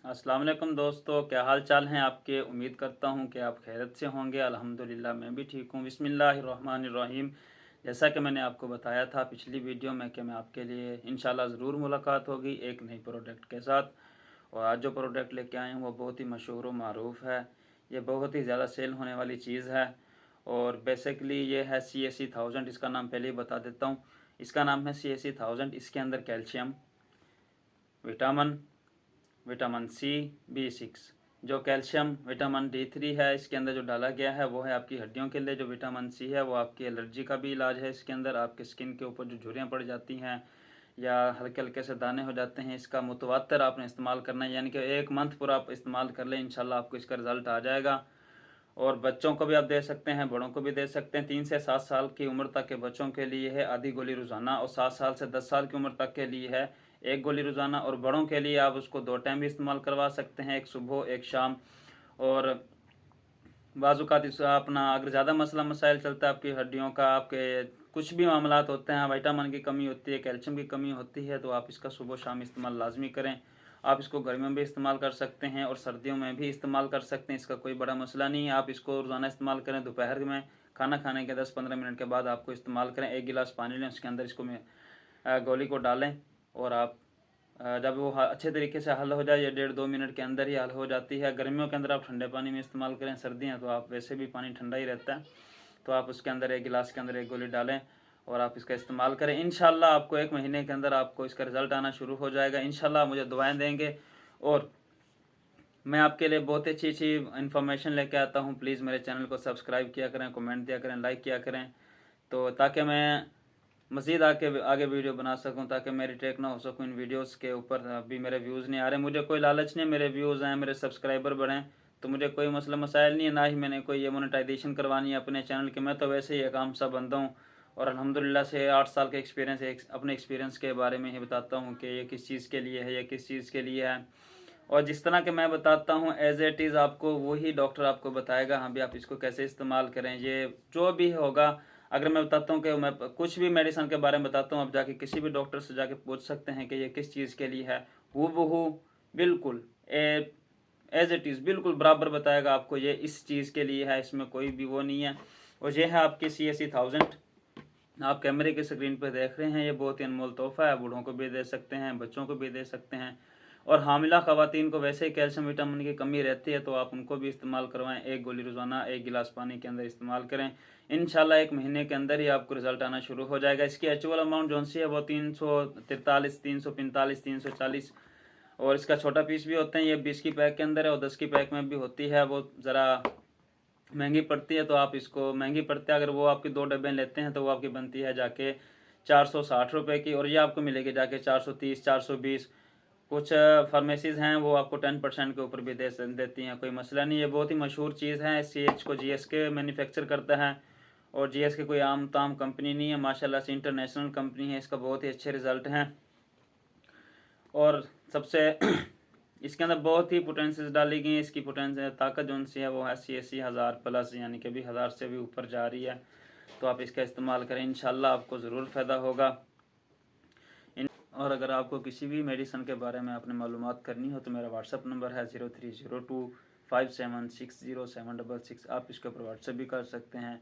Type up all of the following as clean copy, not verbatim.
अस्सलाम वालेकुम दोस्तों, क्या हाल चाल हैं आपके। उम्मीद करता हूं कि आप खैरियत से होंगे। अल्हम्दुलिल्लाह मैं भी ठीक हूं। बिस्मिल्लाहिर्रहमानिर्रहीम। जैसा कि मैंने आपको बताया था पिछली वीडियो में कि मैं आपके लिए इंशाल्लाह ज़रूर मुलाकात होगी एक नई प्रोडक्ट के साथ। और आज जो प्रोडक्ट लेके आए हैं वो बहुत ही मशहूर व मारूफ़ है। ये बहुत ही ज़्यादा सेल होने वाली चीज़ है और बेसिकली ये है CAC 1000। इसका नाम पहले ही बता देता हूँ। इसका नाम है CAC 1000। इसके अंदर calcium, vitamin vitamin C B6, जो कैल्शियम विटामिन D3 है इसके अंदर जो डाला गया है वो है आपकी हड्डियों के लिए। जो विटामिन C है वो आपकी एलर्जी का भी इलाज है। इसके अंदर आपके स्किन के ऊपर जो झुर्रियाँ पड़ जाती हैं या हल्के हल्के से दाने हो जाते हैं, इसका मुतवातर आपने इस्तेमाल करना है, यानी कि 1 मंथ पूरा आप इस्तेमाल कर लें, इंशाल्लाह आपको इसका रिज़ल्ट आ जाएगा। और बच्चों को भी आप दे सकते हैं, बड़ों को भी दे सकते हैं। 3 से 7 साल की उम्र तक के बच्चों के लिए है आधी गोली रोज़ाना, और 7 साल से 10 साल की उम्र तक के लिए है 1 गोली रोज़ाना। और बड़ों के लिए आप उसको 2 टाइम भी इस्तेमाल करवा सकते हैं, एक सुबह एक शाम। और बाज़ात अपना अगर ज़्यादा मसला मसाइल चलता है आपकी हड्डियों का, आपके कुछ भी मामलात होते हैं, विटामिन की कमी होती है, कैल्शियम की कमी होती है, तो आप इसका सुबह शाम इस्तेमाल लाजमी करें। आप इसको गर्मियों में भी इस्तेमाल कर सकते हैं और सर्दियों में भी इस्तेमाल कर सकते हैं, इसका कोई बड़ा मसला नहीं है। आप इसको रोज़ाना इस्तेमाल करें, दोपहर में खाना खाने के 10-15 मिनट के बाद आपको इस्तेमाल करें। 1 गिलास पानी लें, उसके अंदर इसको गोली को डालें और आप जब वो अच्छे तरीके से हल हो जाए, या 1.5-2 मिनट के अंदर ही हल हो जाती है। गर्मियों के अंदर आप ठंडे पानी में इस्तेमाल करें, सर्दियाँ तो आप वैसे भी पानी ठंडा ही रहता है, तो आप उसके अंदर 1 गिलास के अंदर 1 गोली डालें और आप इसका इस्तेमाल करें। इंशाल्लाह आपको 1 महीने के अंदर आपको इसका रिज़ल्ट आना शुरू हो जाएगा। इंशाल्लाह मुझे दुआएं देंगे और मैं आपके लिए बहुत अच्छी अच्छी इन्फॉर्मेशन लेके आता हूँ। प्लीज़ मेरे चैनल को सब्सक्राइब किया करें, कमेंट दिया करें, लाइक किया करें, तो ताकि मैं मज़ीद आगे वीडियो बना सकूं, ताकि मेरी टेक ना हो सकूं इन वीडियोस के ऊपर। अभी मेरे व्यूज़ नहीं आ रहे, मुझे कोई लालच नहीं, मेरे व्यूज़ आएँ, मेरे सब्सक्राइबर बढ़ें, तो मुझे कोई मसला मसाइल नहीं है, ना ही मैंने कोई ये मोनेटाइजेशन करवानी है अपने चैनल की। मैं तो वैसे ही एक आम सा बंदा हूँ और अल्हम्दुलिल्लाह से 8 साल का एक्सपीरियंस है। अपने एक्सपीरियंस के बारे में ही बताता हूँ कि ये किस चीज़ के लिए है, ये किस चीज़ के लिए है। और जिस तरह के मैं बताता हूँ एज इट इज़ आपको वही डॉक्टर आपको बताएगा। हाँ भी आप इसको कैसे इस्तेमाल करें, ये जो भी होगा। अगर मैं बताता हूँ कि मैं कुछ भी मेडिसिन के बारे में बताता हूँ, आप जाके किसी भी डॉक्टर से जाके पूछ सकते हैं कि ये किस चीज़ के लिए है, हूबहू बिल्कुल एज इट इज़ बिल्कुल बराबर बताएगा आपको ये इस चीज़ के लिए है, इसमें कोई भी वो नहीं है। और ये है आपकी CAC 1000। आप कैमरे की स्क्रीन पर देख रहे हैं, ये बहुत ही अनमोल तोहफा है। बूढ़ों को भी दे सकते हैं, बच्चों को भी दे सकते हैं, और हामिला ख़वातीन को वैसे ही कैल्शियम विटामिन की कमी रहती है, तो आप उनको भी इस्तेमाल करवाएं। 1 गोली रोज़ाना 1 गिलास पानी के अंदर इस्तेमाल करें। इंशाल्लाह 1 महीने के अंदर ही आपको रिजल्ट आना शुरू हो जाएगा। इसकी एक्चुअल अमाउंट जो सी है वो 343, 345, 340, और इसका छोटा पीस भी होते हैं। ये 20 की पैक के अंदर है और 10 की पैक में भी होती है, वो ज़रा महंगी पड़ती है। तो आप इसको महंगी पड़ती है, अगर वो आपकी 2 डब्बे लेते हैं तो वो आपकी बनती है जाके 460 रुपये की, और ये आपको मिलेगी जाके 430, 420। कुछ फार्मेसीज़ हैं वो आपको 10% के ऊपर भी देती हैं, कोई मसला नहीं है। बहुत ही मशहूर चीज़ है। CH को GSK मैन्युफैक्चर करता है, और GSK कोई आम ताम कंपनी नहीं है, माशाल्लाह से इंटरनेशनल कंपनी है। इसका बहुत ही अच्छे रिज़ल्ट हैं, और सबसे इसके अंदर बहुत ही पोटेंशियल डाली गई है। इसकी पोटेंशियल ताकत जो सी है वो है CAC 1000+, यानी कि भी 1000 से भी ऊपर जा रही है। तो आप इसका इस्तेमाल करें, इंशाल्लाह आपको ज़रूर फ़ायदा होगा। और अगर आपको किसी भी मेडिसिन के बारे में अपने मालूमात करनी हो तो मेरा व्हाट्सअप नंबर है 0302576076। आप इसके ऊपर व्हाट्सअप भी कर सकते हैं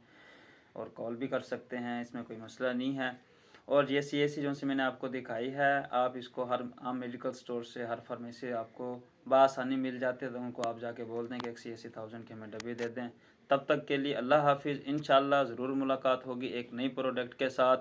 और कॉल भी कर सकते हैं, इसमें कोई मसला नहीं है। और ये CAC जो सी मैंने आपको दिखाई है, आप इसको हर आम मेडिकल स्टोर से, हर फार्मेसी से आपको बआसानी मिल जाते हैं, तो उनको आप जाके बोल दें कि एक CAC 1000 के हमें डब्बे दे दें। तब तक के लिए अल्लाह हाफिज़। इंशाल्लाह ज़रूर मुलाकात होगी एक नई प्रोडक्ट के साथ।